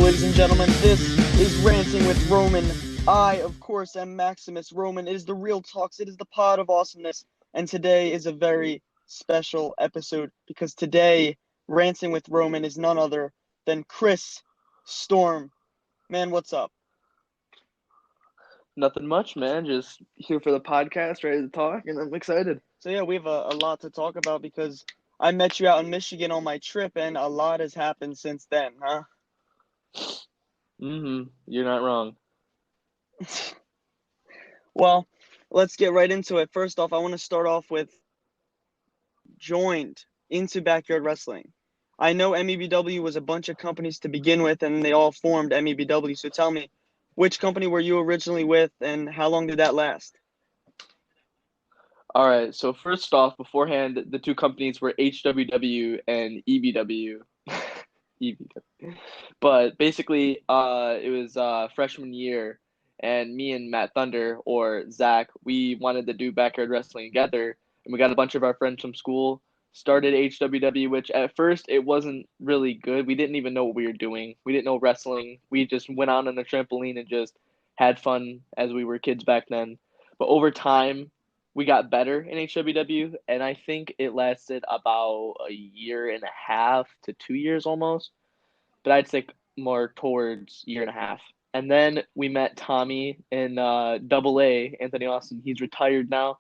ladies and gentlemen. This is Ranting with Roman. I, of course, am Maximus Roman. It is the Real Talks. It is the pod of awesomeness. And today is a very special episode because today, Ranting with Roman is none other than Chris Storm. Man, what's up? Nothing much, man. Just here for the podcast, ready to talk, and I'm excited. So yeah, we have a lot to talk about because I met you out in Michigan on my trip, and a lot has happened since then, huh? You're not wrong. Well, let's get right into it. First off, I want to start off with joined into backyard wrestling. I know Mebw was a bunch of companies to begin with, and they all formed Mebw. So tell me, which company were you originally with, and how long did that last? All right, so first off, beforehand, the two companies were HWW and EBW. EBW. But basically, it was freshman year, and me and Matt Thunder, or Zach, we wanted to do backyard wrestling together, and we got a bunch of our friends from school, started HWW, which at first it wasn't really good. We didn't even know what we were doing. We didn't know wrestling. We just went out on a trampoline and just had fun as we were kids back then. But over time, we got better in HWW, and I think it lasted about a year and a half to 2 years almost. But I'd say more towards year and a half. And then we met Tommy in Double A, Anthony Austin. He's retired now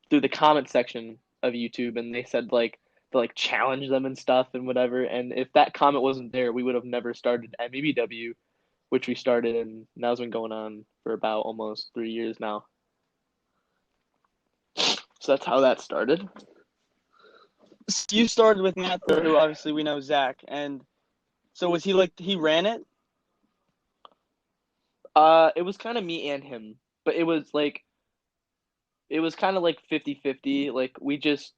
through the comment section of YouTube, and they said to challenge them and stuff and whatever. And if that comment wasn't there, we would have never started MEBW, which we started, and now it's been going on for about almost 3 years now. So that's how that started. You started with Matt, who obviously we know Zach, and so was he ran it? It was kind of me and him, but it was kind of like 50-50. Like we just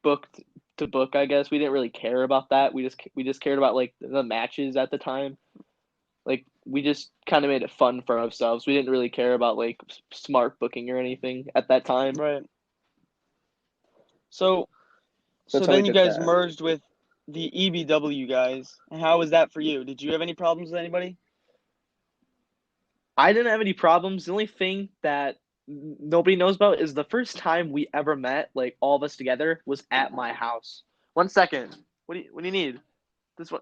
booked to book, I guess. We didn't really care about that. We just cared about like the matches at the time. Like we just kind of made it fun for ourselves. We didn't really care about like smart booking or anything at that time. Right. So That's how we then you did guys that. merged with the EBW guys. And how was that for you? Did you have any problems with anybody? I didn't have any problems. The only thing that nobody knows about is the first time we ever met, like all of us together, was at my house. 1 second. What do you need? This one.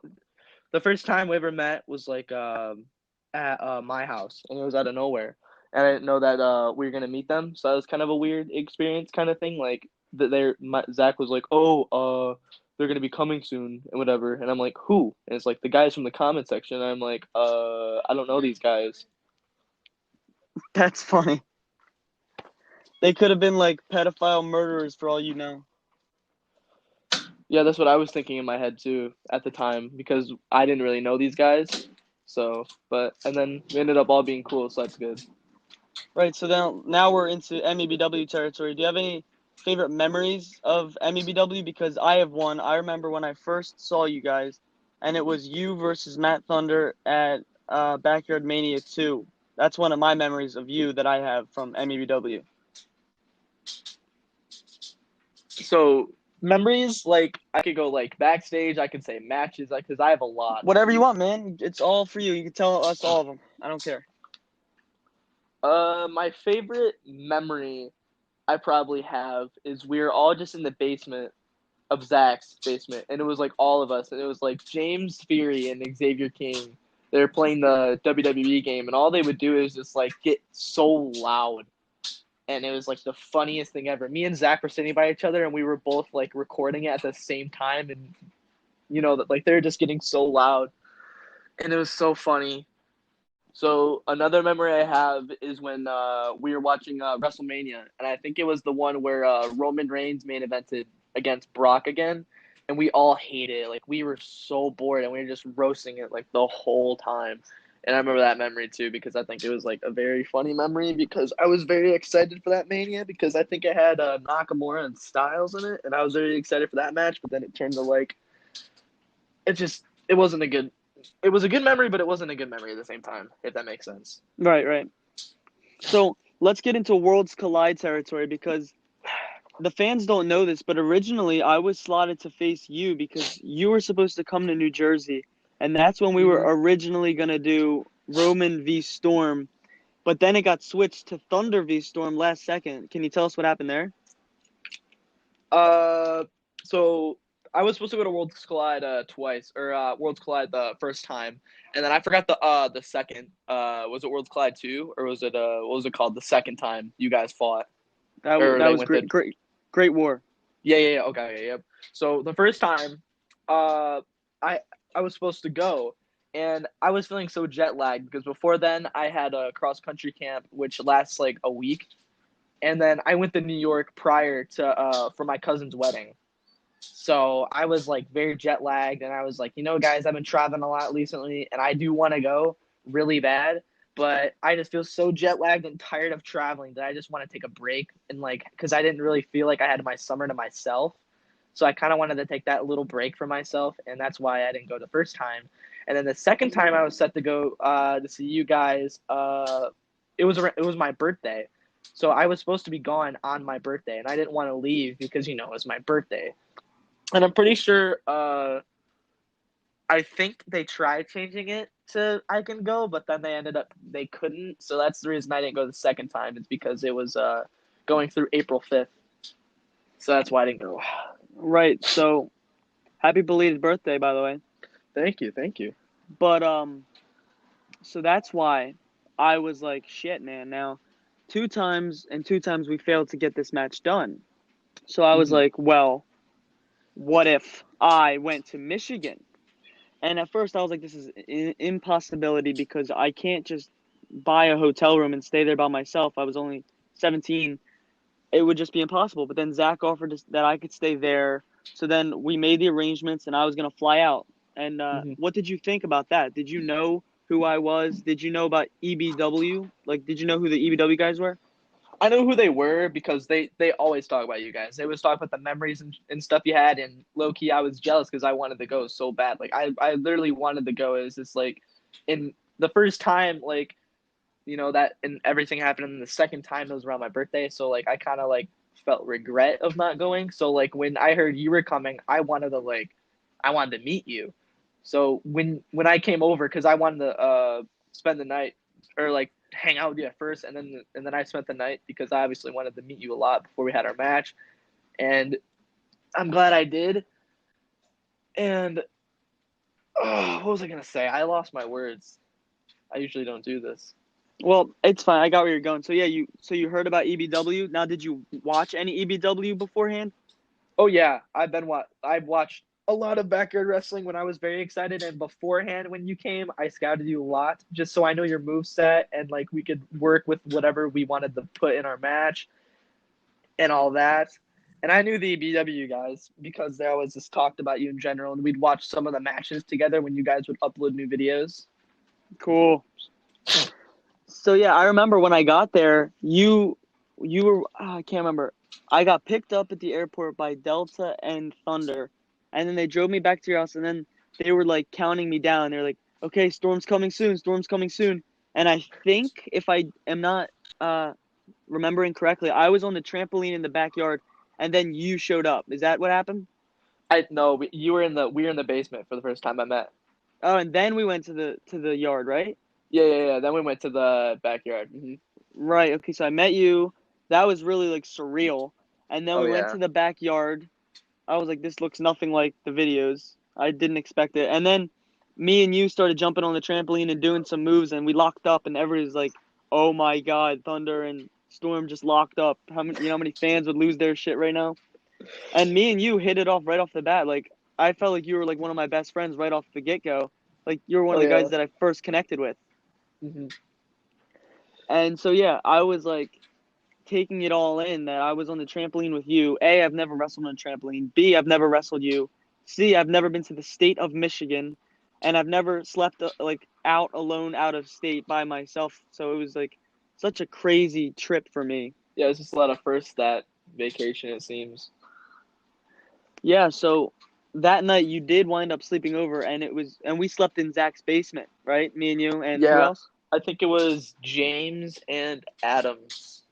The first time we ever met was like at my house, and it was out of nowhere. And I didn't know that we were gonna meet them, so that was kind of a weird experience, kind of thing. Like Zach was like, "Oh, they're gonna be coming soon and whatever," and I'm like, "Who?" And it's like the guys from the comment section. And I'm like, I don't know these guys." That's funny. They could have been like pedophile murderers for all you know. Yeah, that's what I was thinking in my head too at the time because I didn't really know these guys. So, and then we ended up all being cool, so that's good. Right, so now we're into MEBW territory. Do you have any favorite memories of MEBW? Because I have one. I remember when I first saw you guys, and it was you versus Matt Thunder at Backyard Mania 2. That's one of my memories of you that I have from MEBW. So memories, like I could go like backstage, I could say matches, like because I have a lot. Whatever you want, man. It's all for you. You can tell us all of them. I don't care. My favorite memory I probably have is we were all just in the basement of Zach's basement, and it was like all of us, and it was like James Fury and Xavier King. They were playing the WWE game, and all they would do is just like get so loud, and it was like the funniest thing ever. Me and Zach were sitting by each other, and we were both like recording it at the same time, and that like they were just getting so loud, and it was so funny. So another memory I have is when we were watching WrestleMania, and I think it was the one where Roman Reigns main evented against Brock again, and we all hated it. Like we were so bored, and we were just roasting it like the whole time. And I remember that memory too because I think it was like a very funny memory because I was very excited for that Mania because I think it had Nakamura and Styles in it, and I was very excited for that match. But then it turned to like it wasn't a good. It was a good memory, but it wasn't a good memory at the same time, if that makes sense. Right. So let's get into Worlds Collide territory because the fans don't know this, but originally I was slotted to face you because you were supposed to come to New Jersey and that's when we were Mhm. originally gonna do Roman v Storm, but then it got switched to Thunder v Storm last second. Can you tell us what happened there? Uh, so I was supposed to go to Worlds Collide twice, or Worlds Collide the first time, and then I forgot the second. Was it Worlds Collide 2, or was it what was it called the second time you guys fought, or That they was went to? great war. Yeah. Okay, yep. So the first time, uh, I I was supposed to go, and I was feeling so jet lagged because before then I had a cross country camp which lasts like a week, and then I went to New York prior to for my cousin's wedding. So I was like very jet lagged, and I was like, guys, I've been traveling a lot recently, and I do want to go really bad, but I just feel so jet lagged and tired of traveling that I just want to take a break and like, because I didn't really feel like I had my summer to myself. So I kind of wanted to take that little break for myself, and that's why I didn't go the first time. And then the second time I was set to go to see you guys, it was my birthday. So I was supposed to be gone on my birthday, and I didn't want to leave because it was my birthday. And I'm pretty sure I think they tried changing it to I can go, but then they couldn't. So that's the reason I didn't go the second time. It's because it was going through April 5th. So that's why I didn't go. Right. So happy belated birthday, by the way. Thank you, thank you. But so that's why I was like, shit, man. Now, two times we failed to get this match done. So I was Mm-hmm. like, well, what if I went to Michigan? And at first I was like, this is an impossibility because I can't just buy a hotel room and stay there by myself. I was only 17. It would just be impossible. But then Zach offered that I could stay there. So then we made the arrangements and I was going to fly out. And Mm-hmm. what did you think about that? Did you know who I was? Did you know about EBW? Like, did you know who the EBW guys were? I know who they were because they always talk about you guys. They always talk about the memories and stuff you had. And low key, I was jealous because I wanted to go so bad. Like I literally wanted to go. It was just like in the first time, like that and everything happened. And the second time it was around my birthday, so like I kind of like felt regret of not going. So like when I heard you were coming, I wanted to meet you. So when I came over, because I wanted to spend the night or like hang out with you at first, and then I spent the night because I obviously wanted to meet you a lot before we had our match, and I'm glad I did. And what was I gonna say? I lost my words. I usually don't do this. Well, it's fine. I got where you're going. So yeah, you heard about EBW. Now, did you watch any EBW beforehand? Oh yeah, I've watched a lot of backyard wrestling when I was very excited, and beforehand when you came, I scouted you a lot just so I know your move set and like we could work with whatever we wanted to put in our match and all that. And I knew the BW guys because they always just talked about you in general, and we'd watch some of the matches together when you guys would upload new videos. Cool. So yeah, I remember when I got there, you were I can't remember. I got picked up at the airport by Delta and Thunder, and then they drove me back to your house, and then they were like counting me down. They're like, "Okay, storm's coming soon. Storm's coming soon." And I think if I am not uh remembering correctly, I was on the trampoline in the backyard, and then you showed up. Is that what happened? I no, we were in the basement for the first time I met. Oh, and then we went to the yard, right? Yeah. Then we went to the backyard. Right. Okay, so I met you. That was really like surreal. And then Oh we went yeah. to the backyard. I was like, this looks nothing like the videos. I didn't expect it. And then me and you started jumping on the trampoline and doing some moves, and we locked up, and everybody's like, "Oh my God, Thunder and Storm just locked up." How many fans would lose their shit right now? And me and you hit it off right off the bat. Like I felt like you were like one of my best friends right off the get go. Like you were one Oh of the yeah. guys that I first connected with. hmm And so yeah, I was like taking it all in that I was on the trampoline with you. A, I've never wrestled on a trampoline. B, I've never wrestled you. C, I've never been to the state of Michigan, and I've never slept like out alone out of state by myself. So it was like such a crazy trip for me. Yeah, it's just a lot of first that vacation it seems. Yeah, so that night you did wind up sleeping over, and we slept in Zach's basement, right? Me and you and who Yeah, else? I think it was James and Adams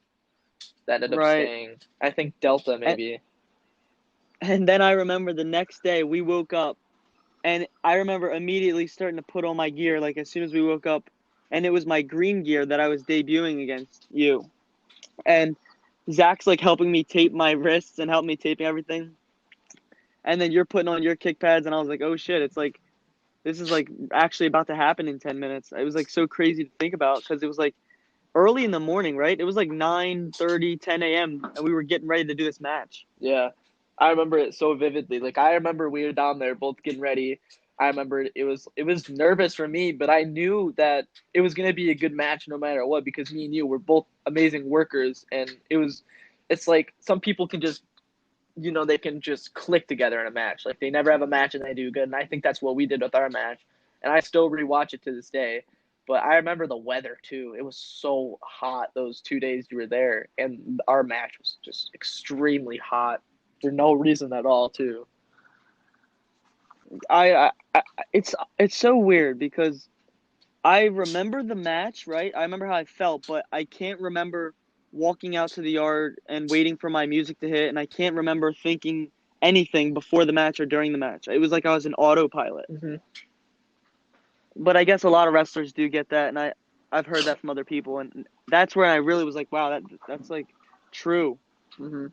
that ended up Right. staying. I think Delta And maybe. and then I remember the next day we woke up And I remember immediately starting to put on my gear, like as soon as we woke up, and it was my green gear that I was debuting against you. And Zach's like helping me tape my wrists and help me taping everything. And then you're putting on your kick pads, and I was like, oh shit, it's like this is like actually about to happen in 10 minutes. It was like so crazy to think about because it was like early in the morning, right? It was like 9:30, 10 a.m. and we were getting ready to do this match. Yeah, I remember it so vividly. Like I remember we were down there both getting ready. I remember it was nervous for me, but I knew that it was gonna be a good match no matter what because me and you were both amazing workers, and it's like some people can just they can just click together in a match. Like they never have a match and they do good, and I think that's what we did with our match, and I still rewatch it to this day. But I remember the weather too. It was so hot those 2 days you were there, and our match was just extremely hot for no reason at all too. I it's so weird because I remember the match, right? I remember how I felt, but I can't remember walking out to the yard and waiting for my music to hit, and I can't remember thinking anything before the match or during the match. It was like I was an autopilot. Mm-hmm. But I guess a lot of wrestlers do get that, and I've heard that from other people, and that's where I really was like, wow, that's like true. Mm-hmm.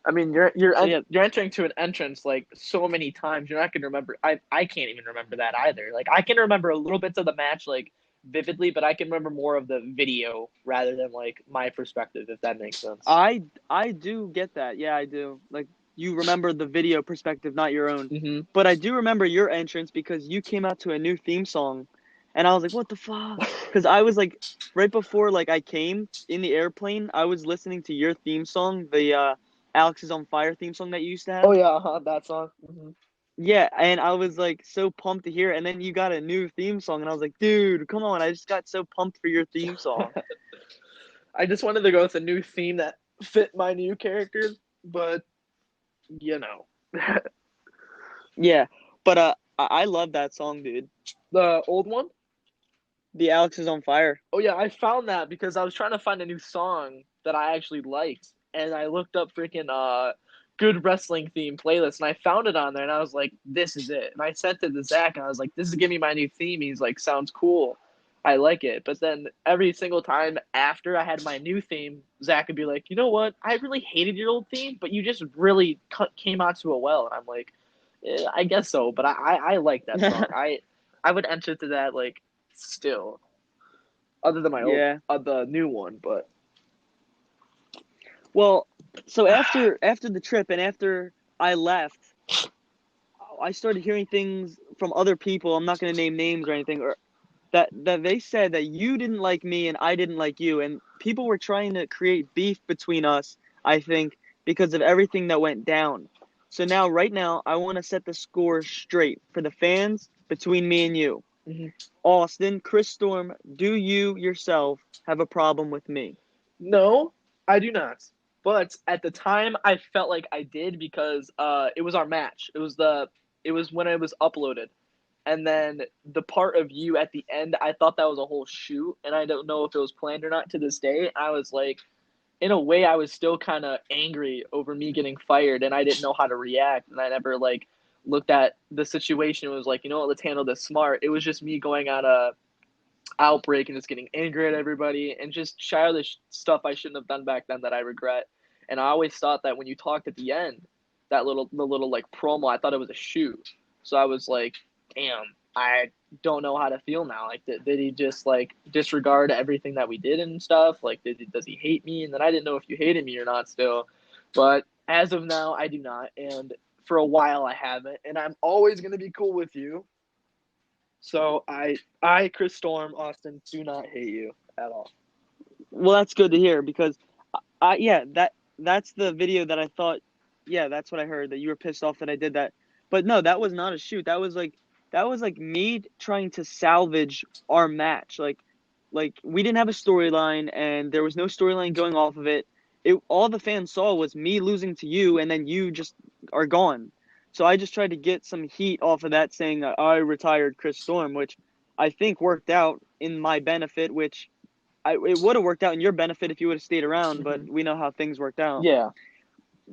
I mean, you're So yeah, you're entering to an entrance like so many times. You're not gonna remember. I can't even remember that either. Like I can remember a little bits of the match like vividly, but I can remember more of the video rather than like my perspective, if that makes sense. I do get that. Yeah, I do. Like you remember the video perspective, not your own. Mm-hmm. But I do remember your entrance because you came out to a new theme song, and I was like, what the fuck? Because I was like, right before like I came in the airplane, I was listening to your theme song, the Alex is on Fire theme song that you used to Oh have. yeah, that song. Mm-hmm. Yeah, and I was like so pumped to hear it. And then you got a new theme song, and I was like, dude, come on! I just got so pumped for your theme song. I just wanted to go with a new theme that fit my new characters, but you know, Yeah, but I love that song, dude. the old one. The Alex is on Fire. Oh yeah, I found that because I was trying to find a new song that I actually liked, and I looked up freaking good wrestling theme playlist, and I found it on there, and I was like, this is it. And I sent it to Zach, and I was like, this is giving me my new theme. He's like, sounds cool. I like it. But then every single time after I had my new theme, Zach would be like, you know what? I really hated your old theme, but you just really came out to it well. And I'm like, I guess so. But I like that song. I would enter to that like still, other than my old Yeah. the new one. But Well, so after the trip and after I left, I started hearing things from other people. I'm not going to name names or anything, or that they said that you didn't like me and I didn't like you, and people were trying to create beef between us. I think because of everything that went down. So now, right now, I want to set the score straight for the fans between me and you. Mhm. Austin, Chris Storm, do you yourself have a problem with me? No, I do not. But at the time, I felt like I did because it was our match. It was when it was uploaded, and then the part of you at the end, I thought that was a whole shoot, and I don't know if it was planned or not to this day. I was like, in a way, I was still kind of angry over me getting fired, and I didn't know how to react, and I never like looked at the situation and was like, you know what, let's handle this smart. It was just me going on a outbreak and just getting angry at everybody and just childish stuff I shouldn't have done back then that I regret. And I always thought that when you talked at the end, the little like promo, I thought it was a shoot. So I was like, damn, I don't know how to feel now. Like, did he just like disregard everything that we did and stuff? Like, does he hate me? And then I didn't know if you hated me or not still. But as of now, I do not. And for a while, I haven't. And I'm always gonna be cool with you. So Chris Storm, Austin, do not hate you at all. Well, that's good to hear because yeah, that's the video that I thought. Yeah, that's what I heard that you were pissed off that I did that. But no, that was not a shoot. That was like me trying to salvage our match. Like we didn't have a storyline and there was no storyline going off of it. It all the fans saw was me losing to you and then you just are gone. So I just tried to get some heat off of that saying that I retired Chris Storm, which I think worked out in my benefit, which it would have worked out in your benefit if you would have stayed around, but Mm-hmm. we know how things worked out. Yeah.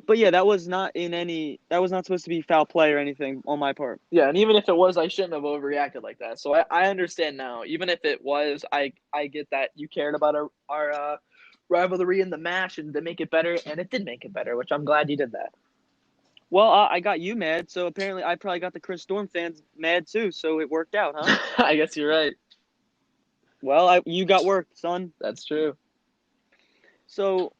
But yeah, that was not supposed to be foul play or anything on my part. Yeah, and even if it was, I shouldn't have overreacted like that. So I understand now. Even if it was, I get that you cared about our rivalry in the match and to make it better, and it did make it better, which I'm glad you did that. Well, I got you mad, so apparently I probably got the Chris Storm fans mad too, so it worked out, huh? I guess you're right. Well, you got worked, son. That's true. So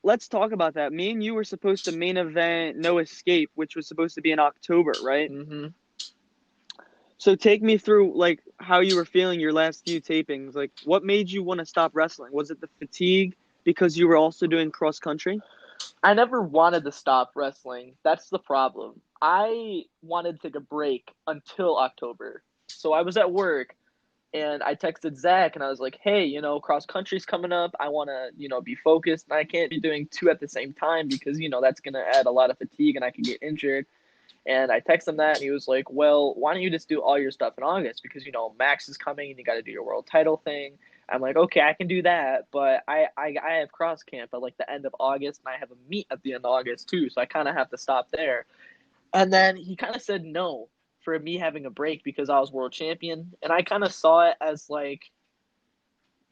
let's talk about that. Me and you were supposed to main event No Escape, which was supposed to be in October, right? Mm-hmm. So take me through like how you were feeling your last few tapings. Like what made you want to stop wrestling? Was it the fatigue because you were also doing cross country? I never wanted to stop wrestling. That's the problem. I wanted to take a break until October. So I was at work and I texted Zach and I was like, hey, cross country's coming up. I want to, be focused and I can't be doing two at the same time because, that's going to add a lot of fatigue and I could get injured. And I texted him that and he was like, well, why don't you just do all your stuff in August? Because, Max is coming and you got to do your world title thing. I'm like, okay, I can do that. But I have cross camp at like the end of August and I have a meet at the end of August too. So I kind of have to stop there. And then he kind of said no for me having a break because I was world champion. And I kind of saw it as like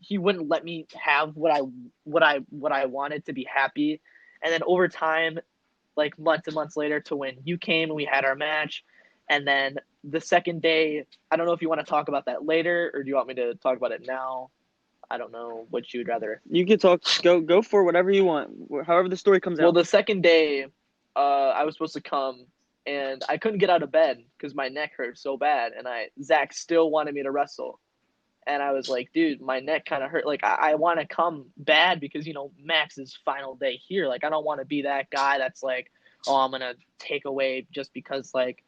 he wouldn't let me have what I wanted to be happy. And then over time, like months and months later, to when you came and we had our match, and then the second day, I don't know if you want to talk about that later or do you want me to talk about it now? I don't know what you would rather. You can talk. Go for whatever you want. However the story comes Well, out. the second day, I was supposed to come, and I couldn't get out of bed because my neck hurt so bad, and Zach still wanted me to wrestle. And I was like, dude, my neck kind of hurt. Like, I want to come bad because, Max's final day here. Like, I don't want to be that guy that's like, oh, I'm going to take away just because, like,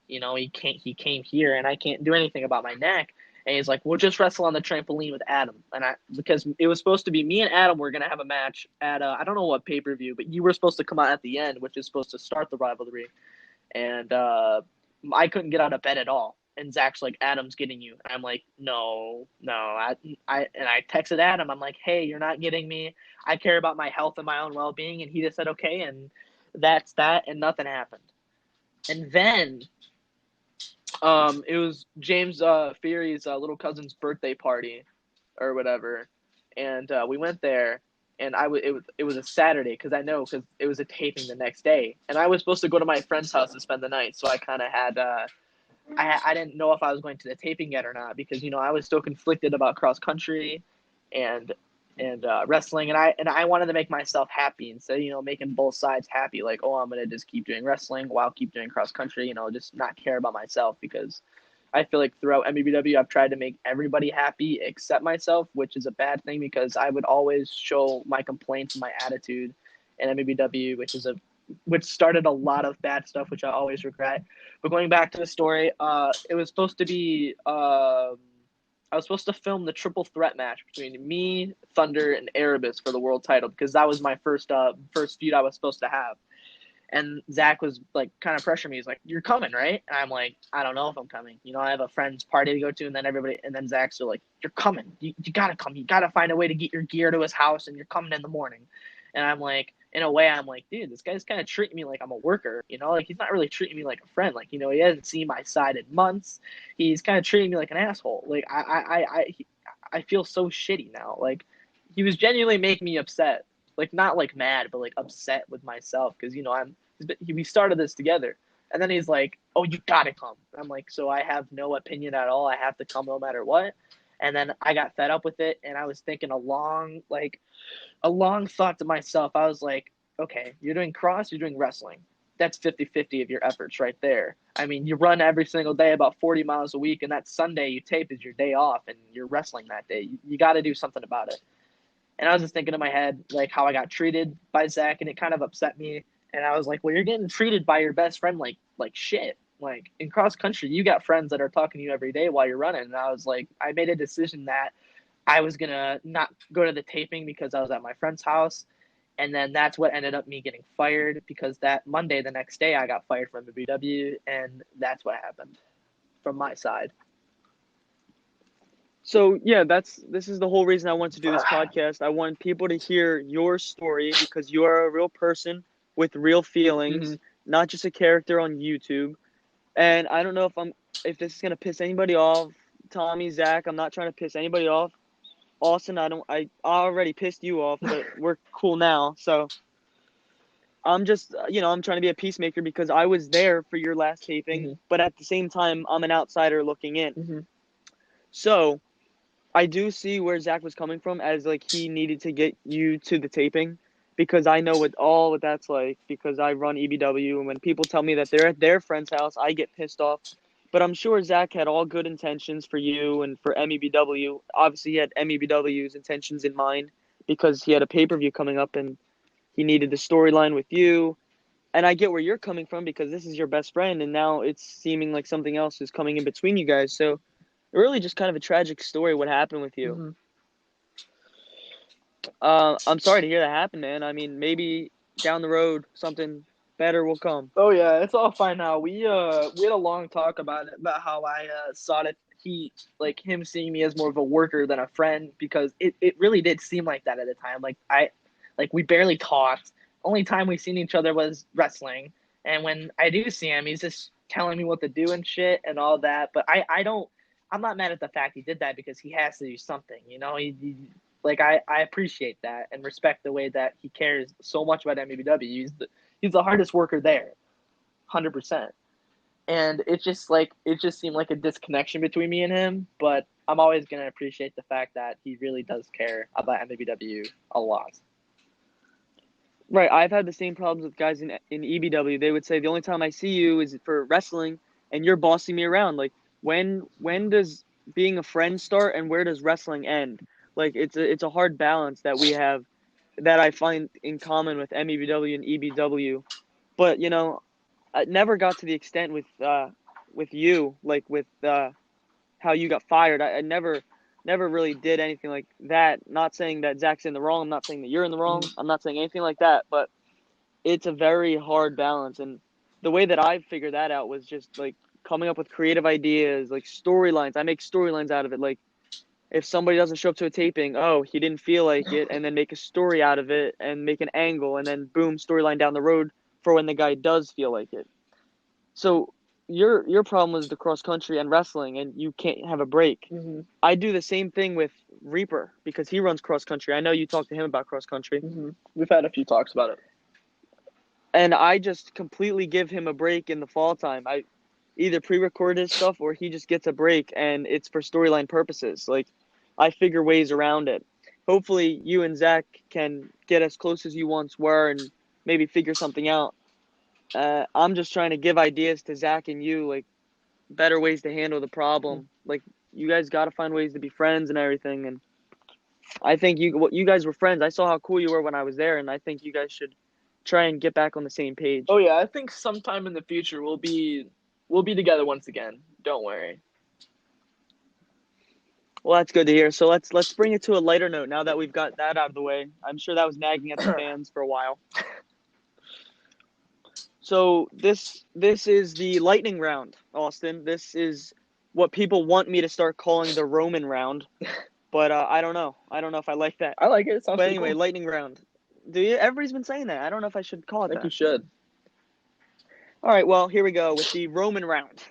he came here and I can't do anything about my neck. And he's like, we'll just wrestle on the trampoline with Adam. And because it was supposed to be me and Adam were going to have a match at, I don't know what pay-per-view, but you were supposed to come out at the end, which is supposed to start the rivalry. And I couldn't get out of bed at all. And Zach's like, Adam's getting you. And I'm like, no. And I texted Adam. I'm like, hey, you're not getting me. I care about my health and my own well-being. And he just said, okay. And that's that. And nothing happened. And then it was James Fury's little cousin's birthday party or whatever. And we went there. And it was a Saturday because it was a taping the next day. And I was supposed to go to my friend's house to spend the night. So I kind of had I didn't know if I was going to the taping yet or not because I was still conflicted about cross country and wrestling, and I wanted to make myself happy instead of making both sides happy. Like, oh, I'm gonna just keep doing wrestling while keep doing cross country. Just not care about myself because I feel like throughout MBW I've tried to make everybody happy except myself, which is a bad thing because I would always show my complaints and my attitude in MBW, which started a lot of bad stuff, which I always regret. But going back to the story, it was supposed to be. I was supposed to film the triple threat match between me, Thunder, and Erebus for the world title because that was my first feud I was supposed to have. And Zach was like kind of pressuring me. He's like, "You're coming, right?" And I'm like, "I don't know if I'm coming. I have a friend's party to go to." And then Zach's like, "You're coming. You gotta come. You gotta find a way to get your gear to his house, and you're coming in the morning." And I'm like, in a way, I'm like, dude, this guy's kind of treating me like I'm a worker. Like he's not really treating me like a friend. Like he hasn't seen my side in months. He's kind of treating me like an asshole. Like I feel so shitty now. Like he was genuinely making me upset. Like not like mad, but like upset with myself because we started this together. And then he's like, "Oh, you gotta come." I'm like, "So I have no opinion at all. I have to come no matter what." And then I got fed up with it, and I was thinking a long thought to myself. I was like, "Okay, you're doing cross, you're doing wrestling. That's 50-50 of your efforts right there. I mean, you run every single day about 40 miles a week, and that Sunday you tape is your day off, and you're wrestling that day. You got to do something about it." And I was just thinking in my head, like how I got treated by Zach, and it kind of upset me. And I was like, well, you're getting treated by your best friend like shit. Like in cross country, you got friends that are talking to you every day while you're running. And I was like, I made a decision that I was gonna not go to the taping because I was at my friend's house. And then that's what ended up me getting fired because that Monday, the next day, I got fired from the BW, and that's what happened from my side. So yeah, this is the whole reason I wanted to do this podcast. I want people to hear your story because you are a real person with real Hmm. feelings, not just a character on YouTube. And I don't know if this is gonna piss anybody off. Tommy, Zach, I'm not trying to piss anybody off. Austin, I already pissed you off, but we're cool now. So I'm just, I'm trying to be a peacemaker because I was there for your last taping, Hmm. but at the same time, I'm an outsider looking in. Hmm. So I do see where Zach was coming from, as like he needed to get you to the taping because I know what that's like because I run EBW, and when people tell me that they're at their friend's house, I get pissed off. But I'm sure Zach had all good intentions for you and for MEBW. Obviously, he had MEBW's intentions in mind because he had a pay-per-view coming up and he needed the storyline with you. And I get where you're coming from because this is your best friend, and now it's seeming like something else is coming in between you guys. So really just kind of a tragic story what happened with you. Hmm. I'm sorry to hear that happen, man. I mean, maybe down the road something better will come. Oh yeah, it's all fine now. We had a long talk about it, about how I saw that he, like, him seeing me as more of a worker than a friend, because it really did seem like that at the time. Like we barely talked. Only time we seen each other was wrestling, and when I do see him, he's just telling me what to do and shit and all that. But I don't. I'm not mad at the fact he did that because he has to do something. You know, like I appreciate that and respect the way that he cares so much about MBW. He's the hardest worker there, 100%. And it just seemed like a disconnection between me and him. But I'm always gonna appreciate the fact that he really does care about MBW a lot. Right, I've had the same problems with guys in EBW. They would say the only time I see you is for wrestling, and you're bossing me around. Like when does being a friend start, and where does wrestling end? Like it's a hard balance that we have that I find in common with MEBW and EBW. But I never got to the extent with you, like with how you got fired. I never really did anything like that. Not saying that Zach's in the wrong. I'm not saying that you're in the wrong. Mm-hmm. I'm not saying anything like that. But it's a very hard balance, and the way that I figured that out was just like coming up with creative ideas, like storylines. I make storylines out of it. Like if somebody doesn't show up to a taping, oh, he didn't feel like it, and then make a story out of it and make an angle, and then boom, storyline down the road for when the guy does feel like it. So your problem was the cross country and wrestling, and you can't have a break. Mm-hmm. I do the same thing with Reaper because he runs cross country. I know you talked to him about cross country, Mm-hmm. We've had a few talks about it. and I just completely give him a break in the fall time. I either pre-record his stuff or he just gets a break, and it's for storyline purposes. Like I figure ways around it. Hopefully, you and Zach can get as close as you once were, and maybe figure something out. I'm just trying to give ideas to Zach and you, like better ways to handle the problem. Like you guys got to find ways to be friends and everything. And I think you guys were friends. I saw how cool you were when I was there, and I think you guys should try and get back on the same Oh page. yeah, I think sometime in the future we'll be together once again. Don't worry. Well, that's good to hear. So let's bring it to a lighter note now that we've got that out of the way. I'm sure that was nagging at the fans for a while. So this is the lightning round, Austin. This is what people want me to start calling the Roman round, but I don't know. I don't know if I like that. I like it. It sounds But pretty anyway, cool. lightning round. Do you? Everybody's been saying that. I don't know if I should call I it think you that. should. All right. Well, here we go with the Roman round.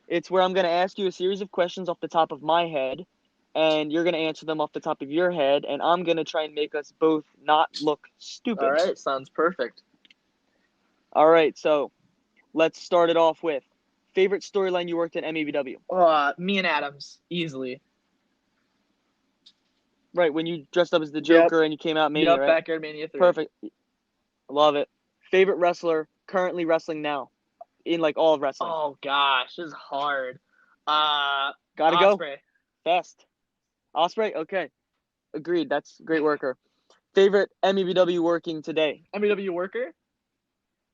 It's where I'm going to ask you a series of questions off the top of my head, and you're going to answer them off the top of your head, and I'm going to try and make us both not look All stupid. right, sounds perfect. All right. So let's start it off with favorite storyline you worked at MEBW. Me and Adams, easily. Right, when you dressed up as the Yep. Joker and you came out Mania, Yep. right? Backyard Mania 3. Perfect. Love it. Favorite wrestler currently wrestling now in like all of wrestling. Oh gosh, this is hard. Gotta go. Osprey. Fast. Osprey? Okay. Agreed. That's a great worker. Favorite MEBW working today? MEW worker.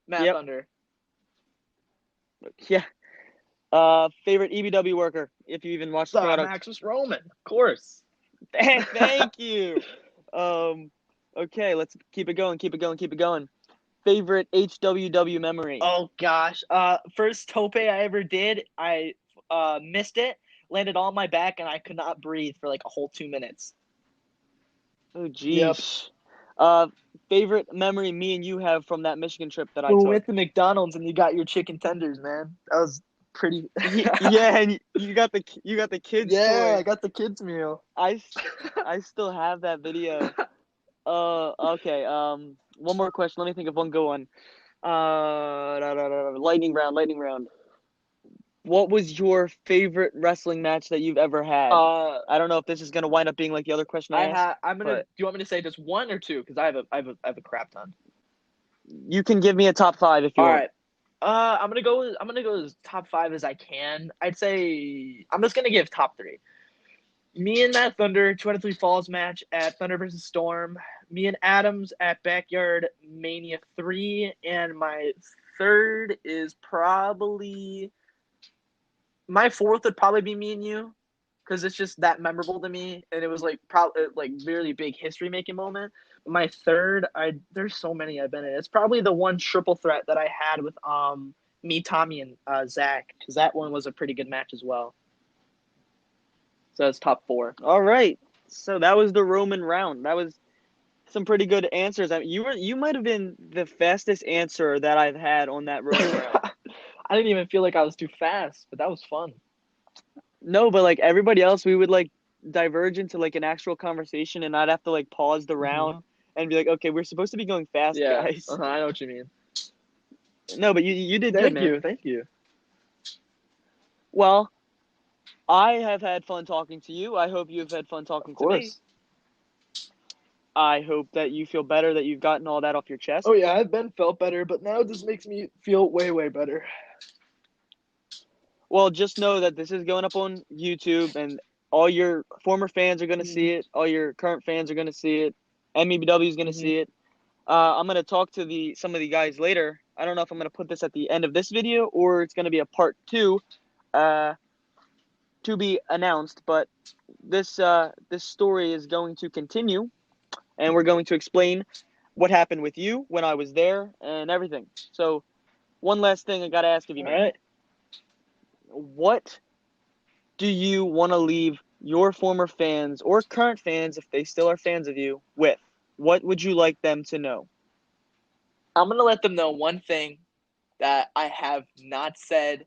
Matt Yep. Thunder. Yeah. Favorite EBW worker, if you even watch the product. Maximus Roman, of course. Thank you. Okay, let's keep it going, keep it going, keep it going. Favorite HWW memory? Oh gosh. First tope I ever did, I missed it, landed on my back, and I could not breathe for like a whole 2 minutes. Oh, Yep. jeez. Favorite memory me and you have from that Michigan trip that I We took? went to McDonald's and you got your chicken tenders, man. That was pretty. Yeah, and you got the kids Yeah, toy. I got the kids meal. I still have that video. Okay. One more question. Let me think of one good one. Lightning round. What was your favorite wrestling match that you've ever had? I don't know if this is gonna wind up being like the other question I asked. I'm gonna. but Do you want me to say just one or two? Because I have a crap ton. you can give me a top 5 if you All want. right. I'm gonna go as top 5 as I can. I'd say I'm just gonna give top 3. Me and Matt Thunder, 2 out of 3 falls match at Thunder versus Storm. Me and Adams at Backyard Mania 3, and my third is probably my fourth would probably be me and you, because it's just that memorable to me, and it was like probably like really big history making moment. My third, there's so many I've been in. It's probably the one triple threat that I had with me, Tommy, and Zach, because that one was a pretty good match as well. So that's top 4. All right. So that was the Roman round. That was some pretty good answers. I mean, you might have been the fastest answer that I've had on that Roman round. I didn't even feel like I was too fast, but that was fun. No, but like everybody else, we would like diverge into like an actual conversation, and I'd have to like pause the round and be like, okay, we're supposed to be going fast, Yeah, guys. I know what you mean. No, but you did good, man. Thank you. Well, I have had fun talking to you. I hope you have had fun talking to me. I hope that you feel better, that you've gotten all that off your chest. Oh yeah, I've been felt better, but now this makes me feel way, way better. Well, just know that this is going up on YouTube, and all your former fans are going to see it. All your current fans are going to see it. MEBW is going to see it. I'm going to talk to some of the guys later. I don't know if I'm going to put this at the end of this video or it's going to be a part 2 to be announced. But this story is going to continue, and we're going to explain what happened with you when I was there and everything. So one last thing I got to ask of you, man. All right. What do you want to leave your former fans or current fans, if they still are fans of you, with? What would you like them to know? I'm going to let them know one thing that I have not said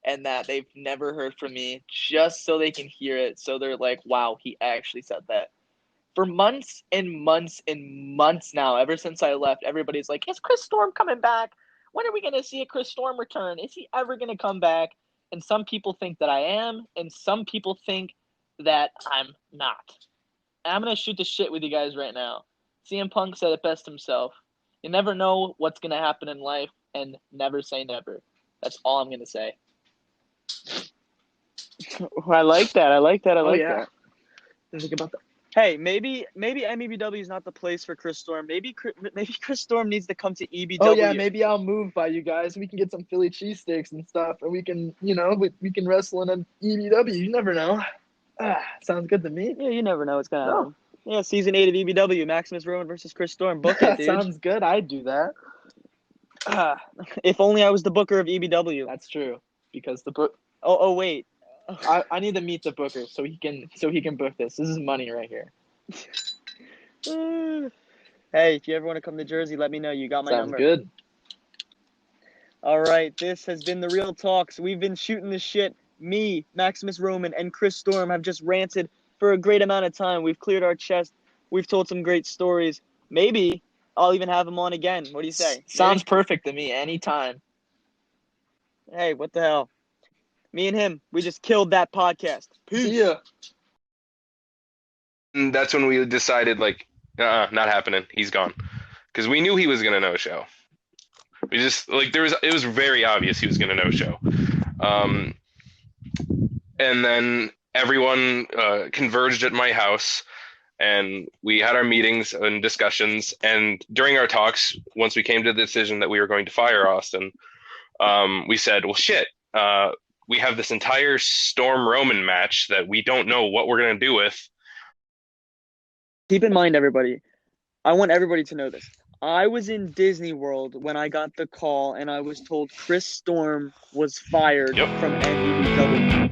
and that they've never heard from me, just so they can hear it, so they're like, wow, he actually said that. For months and months and months now, ever since I left, everybody's like, is Chris Storm coming back? When are we going to see a Chris Storm return? Is he ever going to come back? And some people think that I am, and some people think that I'm not. And I'm going to shoot the shit with you guys right now. CM Punk said it best himself. You never know what's going to happen in life, and never say never. That's all I'm going to say. I like that. That. Didn't think about that. Hey, maybe MEBW is not the place for Chris Storm. Maybe Chris Storm needs to come to EBW. Oh yeah, maybe I'll move by you guys. We can get some Philly cheesesteaks and stuff, and we can, we can wrestle in an EBW. You never know. Sounds good to me. Yeah, you never know what's gonna happen. Yeah, season 8 of EBW, Maximus Roman versus Chris Storm. Book it, dude. Sounds good. I'd do that. If only I was the booker of EBW. That's true. Because the book. Oh wait. I need to meet the booker so he can book this. This is money right here. Hey, if you ever want to come to Jersey, let me know. You got my number. Sounds good. All right, this has been the Real Talks. We've been shooting the shit. Me, Maximus Roman, and Chris Storm have just ranted for a great amount of time. We've cleared our chest. We've told some great stories. Maybe I'll even have him on again. What do you say? Sounds perfect to me. Anytime. Hey, what the hell? Me and him, we just killed that podcast. Peace. See ya. And that's when we decided, like, not happening. He's gone. Because we knew he was going to no-show. We just, like, it was very obvious he was going to no-show. And then everyone converged at my house, and we had our meetings and discussions. And during our talks, once we came to the decision that we were going to fire Austin, we said, well, shit, we have this entire Storm Roman match that we don't know what we're going to do with. Keep in mind, everybody, I want everybody to know this. I was in Disney World when I got the call, and I was told Chris Storm was fired from NEW.